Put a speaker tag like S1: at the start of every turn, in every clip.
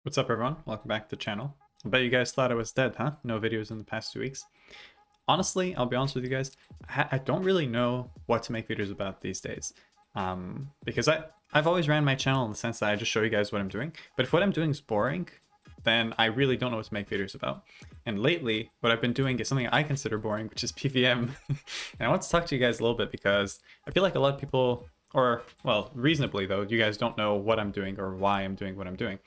S1: What's up, everyone? Welcome back to the channel. I bet you guys thought I was dead, huh? No videos in the past 2 weeks. Honestly, I'll be honest with you guys, I don't really know what to make videos about these days. Because I've always ran my channel in the sense that I just show you guys what I'm doing. But if what I'm doing is boring, then I really don't know what to make videos about. And lately, what I've been doing is something I consider boring, which is PVM. And I want to talk to you guys a little bit because I feel like a lot of people, or well, reasonably though, you guys don't know what I'm doing or why I'm doing what I'm doing.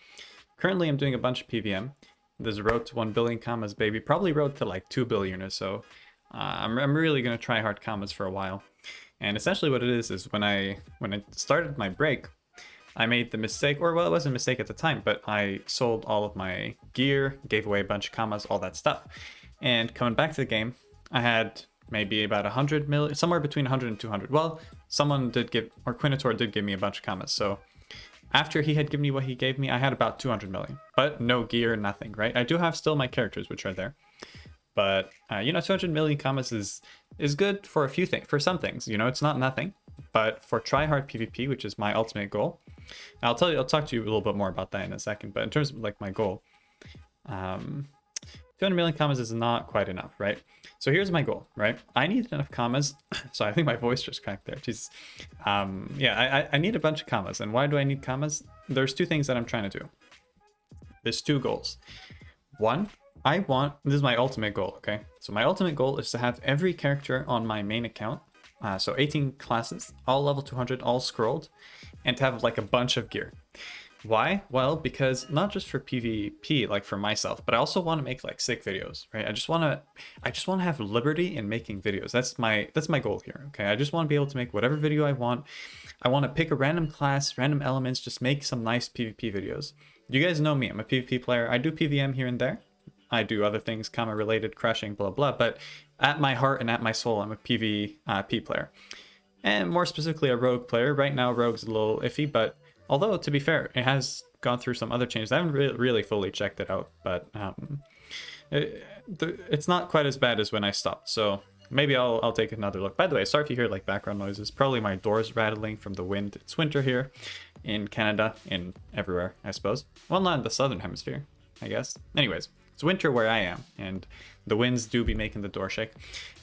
S1: Currently, I'm doing a bunch of PVM. There's a road to 1 billion commas, baby. Probably road to like 2 billion or so. I'm really going to try hard commas for a while. And essentially what it is when I started my break, I made the mistake, or well, it wasn't a mistake at the time, but I sold all of my gear, gave away a bunch of commas, all that stuff. And coming back to the game, I had maybe about 100 million, somewhere between 100 and 200. Well, someone did give, or Quinator did give me a bunch of commas, so after he had given me what he gave me, I had about 200 million, but no gear, nothing, right? I do have still my characters, which are there. But, 200 million commas is good for a few things, for some things, it's not nothing. But for tryhard PvP, which is my ultimate goal, I'll talk to you a little bit more about that in a second. But in terms of like my goal, 200 million commas is not quite enough, right? So here's my goal, right? I need enough commas. So I think my voice just cracked there. Jesus. I need a bunch of commas. And why do I need commas? There's two things that I'm trying to do. There's two goals. One, this is my ultimate goal, okay? So my ultimate goal is to have every character on my main account, so 18 classes, all level 200, all scrolled, and to have like a bunch of gear. Why? Well, because not just for PvP, like for myself, but I also want to make like sick videos, right? I just want to have liberty in making videos. That's my goal here, okay? I just want to be able to make whatever video I want. I want to pick a random class, random elements, just make some nice PvP videos. You guys know me, I'm a PvP player. I do PVM here and there. I do other things, comma related, crushing, blah, blah, but at my heart and at my soul, I'm a PvP player. And more specifically, a rogue player. Right now, rogue's a little iffy, but although, to be fair, it has gone through some other changes. I haven't really fully checked it out, but it's not quite as bad as when I stopped. So maybe I'll take another look. By the way, sorry if you hear like background noises. Probably my doors rattling from the wind. It's winter here in Canada, in everywhere, I suppose. Well, not in the southern hemisphere, I guess. Anyways, it's winter where I am, and the winds do be making the door shake.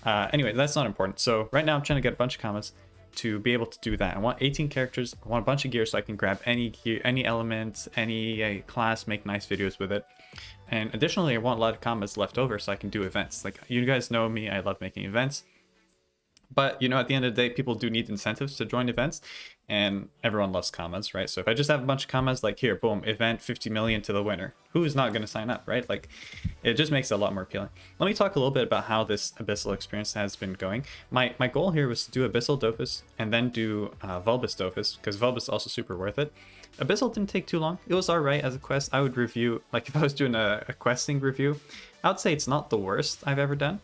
S1: Anyway, that's not important. So right now I'm trying to get a bunch of commas to be able to do that. I want 18 characters, I want a bunch of gear so I can grab any gear, any elements, any class, make nice videos with it. And additionally, I want a lot of commas left over so I can do events. Like, you guys know me, I love making events. But, at the end of the day, people do need incentives to join events, and everyone loves commas, right? So if I just have a bunch of commas, like here, boom, event 50 million to the winner, who's not going to sign up, right? Like, it just makes it a lot more appealing. Let me talk a little bit about how this Abyssal experience has been going. My goal here was to do Abyssal Dofus and then do Vulbus Dofus, because Vulbus is also super worth it. Abyssal didn't take too long. It was alright as a quest. I would review, like if I was doing a questing review, I would say it's not the worst I've ever done.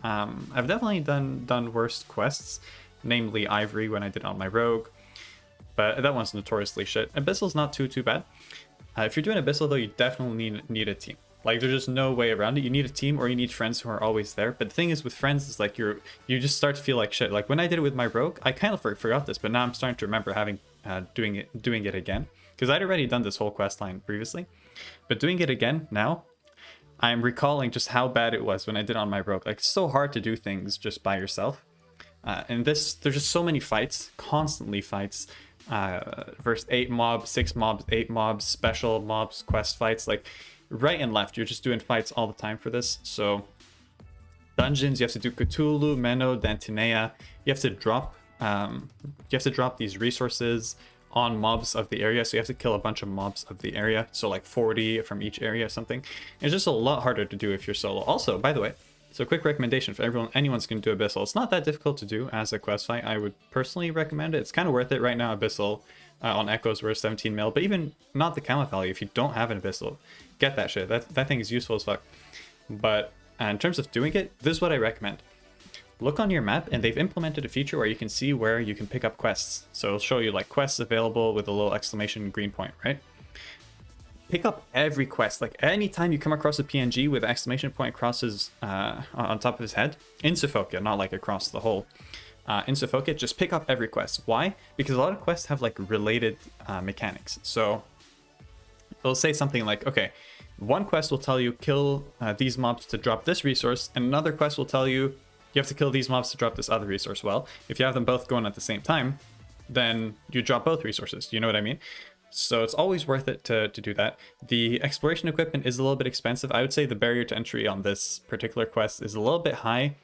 S1: I've definitely done worse quests, namely Ivory when I did on my rogue, but that one's notoriously shit. Abyssal's not too bad. If you're doing Abyssal though, you definitely need a team. Like, there's just no way around it. You need a team or you need friends who are always there. But the thing is with friends is like you just start to feel like shit. Like when I did it with my rogue, I kind of forgot this, but now I'm starting to remember having doing it again, because I'd already done this whole quest line previously, but doing it again now, I'm recalling just how bad it was when I did on my rogue. Like, it's so hard to do things just by yourself. And there's just so many fights, constantly fights. Versus 8 mobs, 6 mobs, 8 mobs, special mobs, quest fights, like right and left. You're just doing fights all the time for this. So dungeons, you have to do Cthulhu, Menno, Dantinea. You have to drop these resources on mobs of the area, so you have to kill a bunch of mobs of the area, so like 40 from each area or something. It's just a lot harder to do if you're solo. Also, by the way, so quick recommendation for anyone's going to do Abyssal. It's not that difficult to do as a quest fight. I would personally recommend it. It's kind of worth it. Right now, Abyssal on Echoes worth 17 mil, but even not the Camo value, if you don't have an Abyssal, get that shit. That thing is useful as fuck. But in terms of doing it, this is what I recommend. Look on your map, and they've implemented a feature where you can see where you can pick up quests. So it'll show you like quests available with a little exclamation green point, right? Pick up every quest. Like anytime you come across a PNG with an exclamation point crosses on top of his head, insta-focus, not like across the whole. Insta-focus, just pick up every quest. Why? Because a lot of quests have like related mechanics. So it'll say something like, okay, one quest will tell you kill these mobs to drop this resource, and another quest will tell you you have to kill these mobs to drop this other resource. Well, if you have them both going at the same time, then you drop both resources. You know what I mean? So it's always worth it to do that. The exploration equipment is a little bit expensive. I would say the barrier to entry on this particular quest is a little bit high.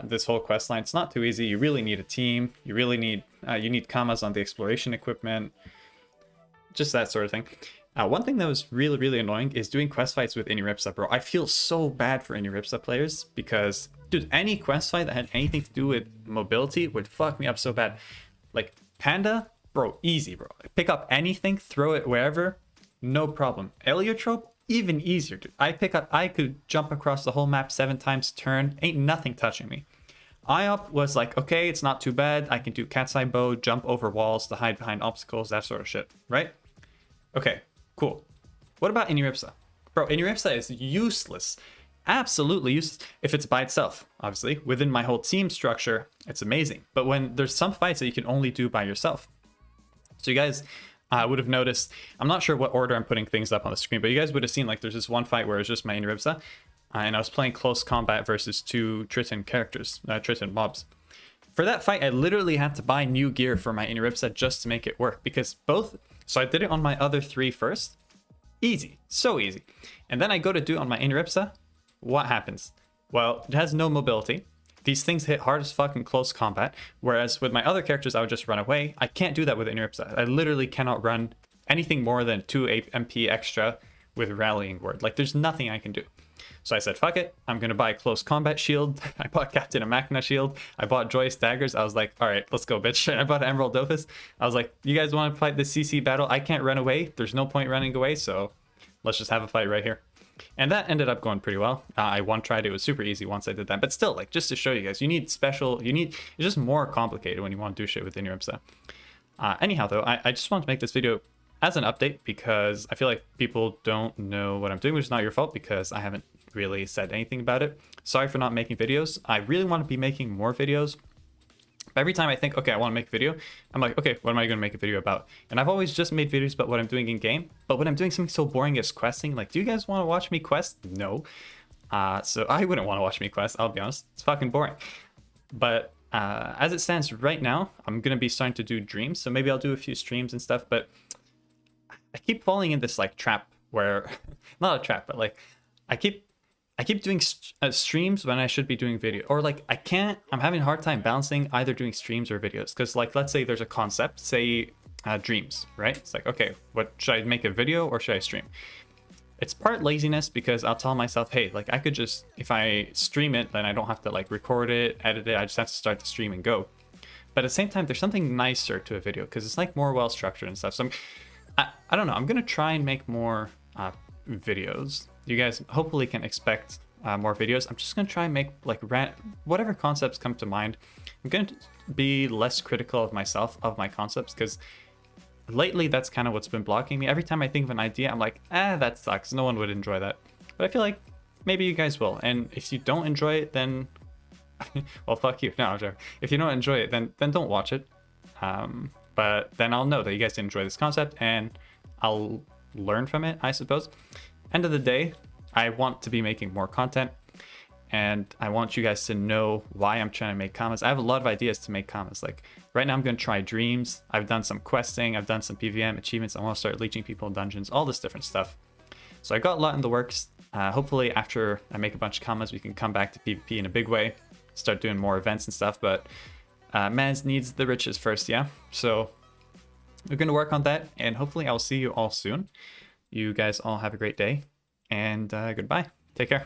S1: This whole quest line, it's not too easy. You really need a team. You really need you need commas on the exploration equipment, just that sort of thing. One thing that was really, really annoying is doing quest fights with Iniripsa, bro. I feel so bad for Iniripsa players because, dude, any quest fight that had anything to do with mobility would fuck me up so bad. Like, Panda, bro, easy, bro. Pick up anything, throw it wherever, no problem. Heliotrope, even easier, dude. I could jump across the whole map 7 times turn, ain't nothing touching me. IOP was like, okay, it's not too bad. I can do cat's eye bow, jump over walls to hide behind obstacles, that sort of shit, right? Okay, cool. What about Iniripsa? Bro, Iniripsa is useless. Absolutely useless. If it's by itself, obviously. Within my whole team structure, it's amazing. But when there's some fights that you can only do by yourself. So you guys would have noticed, I'm not sure what order I'm putting things up on the screen, but you guys would have seen like there's this one fight where it's just my Iniripsa. And I was playing close combat versus 2 Triton characters, Triton mobs. For that fight, I literally had to buy new gear for my Iniripsa just to make it work. Because both... So I did it on my other 3 first. Easy. So easy. And then I go to do it on my Iniripsa. What happens? Well, it has no mobility. These things hit hard as fuck in close combat. Whereas with my other characters, I would just run away. I can't do that with Iniripsa. I literally cannot run anything more than 2 MP extra with Rallying Word. Like, there's nothing I can do. So I said, fuck it, I'm going to buy a close combat shield. I bought Captain Amachna shield. I bought Joyous daggers. I was like, all right, let's go, bitch. And I bought Emerald Dophis. I was like, you guys want to fight this CC battle? I can't run away. There's no point running away, so let's just have a fight right here. And that ended up going pretty well. I one-tried. It was super easy once I did that. But still, like, just to show you guys, it's just more complicated when you want to do shit with Iniripsa. Anyhow, though, I just want to make this video as an update because I feel like people don't know what I'm doing, which is not your fault because I haven't really said anything about it. Sorry for not making videos. I really want to be making more videos. But every time I think, okay, I want to make a video, I'm like, okay, what am I going to make a video about? And I've always just made videos about what I'm doing in game. But when I'm doing something so boring as questing, like, do you guys want to watch me quest? No. So I wouldn't want to watch me quest, I'll be honest. It's fucking boring. But as it stands right now, I'm going to be starting to do dreams. So maybe I'll do a few streams and stuff. But I keep falling in this like trap where, not a trap, but like I keep doing streams when I should be doing video, or like I'm having a hard time balancing either doing streams or videos. Cause like, let's say there's a concept, say dreams, right? It's like, okay, what should I make a video or should I stream? It's part laziness because I'll tell myself, hey, like I could just, if I stream it, then I don't have to like record it, edit it. I just have to start the stream and go. But at the same time, there's something nicer to a video because it's like more well structured and stuff. So I don't know. I'm going to try and make more videos. You guys hopefully can expect more videos. I'm just going to try and make like whatever concepts come to mind. I'm going to be less critical of myself, of my concepts, because lately that's kind of what's been blocking me. Every time I think of an idea, I'm like, that sucks. No one would enjoy that. But I feel like maybe you guys will. And if you don't enjoy it, then well, fuck you. No, I'm joking. If you don't enjoy it, then don't watch it. But then I'll know that you guys did enjoy this concept and I'll learn from it, I suppose. End of the day, I want to be making more content and I want you guys to know why I'm trying to make commas. I have a lot of ideas to make commas. Like right now I'm going to try dreams. I've done some questing. I've done some PVM achievements. I want to start leeching people in dungeons, all this different stuff. So I got a lot in the works. Hopefully after I make a bunch of commas, we can come back to PvP in a big way, start doing more events and stuff. But man's needs the riches first, yeah? So we're going to work on that, and hopefully I'll see you all soon. You guys all have a great day, and goodbye. Take care.